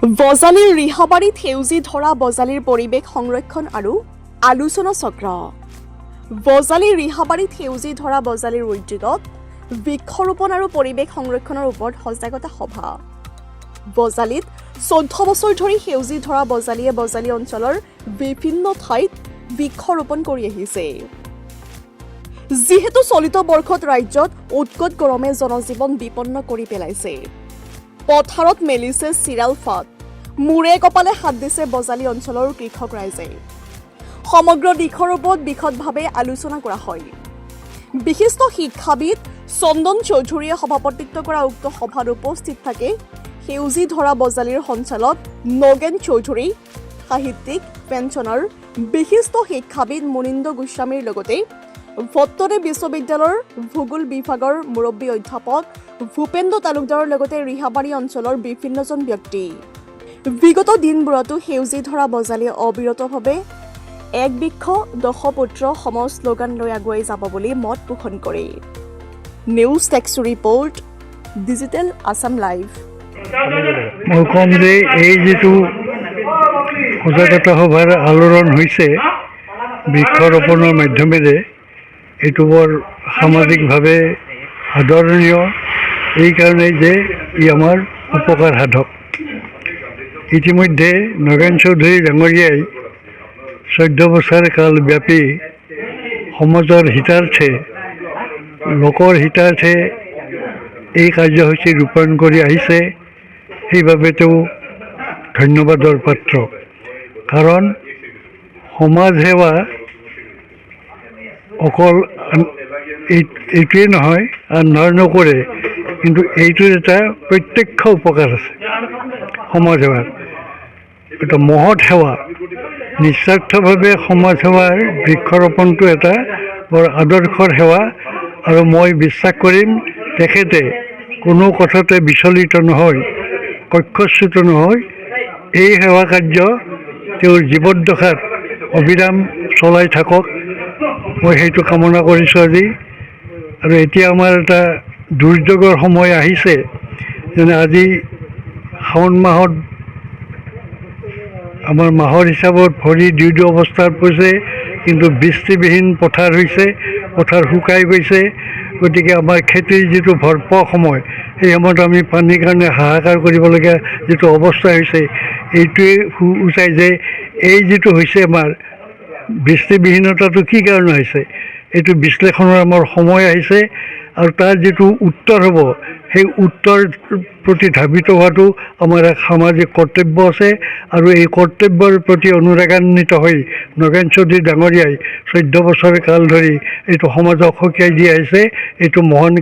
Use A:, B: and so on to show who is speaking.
A: বজালীৰ ৰিহাবাৰীত সেউজী ধৰা বজালীৰ পৰিৱেশ সংৰক্ষণ আৰু আলোচনা চক্ৰ। বজালীৰ ৰিহাবাৰীত সেউজী ধৰা বজালীৰ উদ্যোগত বৃক্ষৰোপণ আৰু পৰিৱেশ সংৰক্ষণৰ ওপৰত সজাগতা সভা। বজালীত 14 বছৰ ধৰি সেউজী ধৰা বজালীয়ে বজালী অঞ্চলৰ বিভিন্ন ঠাইত বৃক্ষৰোপণ কৰি আহিছে। যিহেতু চলিত বৰ্ষত ৰাজ্যত উৎকট গৰমে জনজীৱন বিপন্ন কৰি পেলাইছে, পথাৰত মেলিছে চিৰাল ফাট, মূৰে কপালে হাত দিছে বজালী অঞ্চলৰ কৃষক ৰাইজে। সমগ্ৰ দিশৰ ওপৰত বিশদভাৱে আলোচনা কৰা হয়। বিশিষ্ট শিক্ষাবিদ চন্দন চৌধুৰীয়ে সভাপতিত্ব কৰা উক্ত সভাত উপস্থিত থাকে সেউজী ধৰা বজালীৰ সঞ্চালক নগেন চৌধুৰী, সাহিত্যিক পেঞ্চনাৰ বিশিষ্ট শিক্ষাবিদ মুনিন্দ গোস্বামীৰ লগতে ভট্টদেৱ বিশ্ববিদ্যালয়ৰ ভূগোল বিভাগৰ মুৰব্বী অধ্যাপক ভূপেন্দ্ৰ তালুকদাৰৰ লগতে ৰিহাবাৰী অঞ্চলৰ বিভিন্নজন ব্যক্তি। বিগত দিনবোৰতো সেউজী ধৰা বজালীয়ে অবিৰতভাৱে এক বৃক্ষ দশপুত্ৰ সম শ্লোগান লৈ আগুৱাই যাব বুলি মত পোষণ কৰে। নিউজ টেক্স ৰিপৰ্ট, ডিজিটেল আছাম লাইভ।
B: মই ক'ম যে এই যিটো সজাগতা সভাৰ আলোড়ন হৈছে বৃক্ষৰোপণৰ মাধ্যমেৰে, এইটো বৰ সামাজিকভাৱে আদৰণীয়, এইকাৰণেই যে ই আমাৰ উপকাৰ সাধক। ইতিমধ্যে নগেন চৌধুৰী ডাঙৰীয়াই 14 বছৰ কালব্যাপী সমাজৰ হিতাৰ্থে, লোকৰ হিতাৰ্থে এই কাৰ্যসূচী ৰূপায়ণ কৰি আহিছে। সেইবাবে তেওঁ ধন্যবাদৰ পাত্ৰ। কাৰণ সমাজ সেৱা অকল এইটোৱেই নহয়, আন্ধাৰ নকৰে, কিন্তু এইটোৰ এটা প্ৰত্যক্ষ উপকাৰ আছে। সমাজ সেৱাৰ এটা মহৎ সেৱা, নিস্বাৰ্থভাৱে সমাজ সেৱাৰ বৃক্ষৰোপণটো এটা বৰ আদৰ্শৰ সেৱা। আৰু মই বিশ্বাস কৰিম তেখেতে কোনো কথাতে বিচলিত নহয়, কক্ষচ্যুত নহয়, এই সেৱা কাৰ্য তেওঁৰ জীৱনদশাত অবিৰাম চলাই থাকক, মই সেইটো কামনা কৰিছোঁ আজি। আৰু এতিয়া আমাৰ এটা দুৰ্যোগৰ সময় আহিছে, যেনে আজি শাওণ মাহত আমাৰ মাহৰ হিচাপত ভৰি দিও অৱস্থাত পৰিছে, কিন্তু বৃষ্টিবিহীন পথাৰ হৈছে, পথাৰ শুকাই গৈছে। গতিকে আমাৰ খেতিৰ যিটো ভৰপক সময়, সেই সময়ত আমি পানীৰ কাৰণে হাহাকাৰ কৰিবলগীয়া যিটো অৱস্থা হৈছে, এইটোৱে সূচায় যে এই যিটো হৈছে আমাৰ বৃষ্টিবিহীনতাটো কি কাৰণে হৈছে, এইটো বিশ্লেষণৰ আমাৰ সময় আহিছে। আৰু তাৰ যিটো উত্তৰ হ'ব, সেই উত্তৰ প্ৰতি ধাবিত হোৱাটো আমাৰ এক সামাজিক কৰ্তব্য আছে। আৰু এই কৰ্তব্যৰ প্ৰতি অনুৰাগান্বিত হৈ নগেন চৌধুৰী ডাঙৰীয়াই 14 বছৰ কাল ধৰি এইটো সমাজক সকীয়াই দি আহিছে। এইটো মহান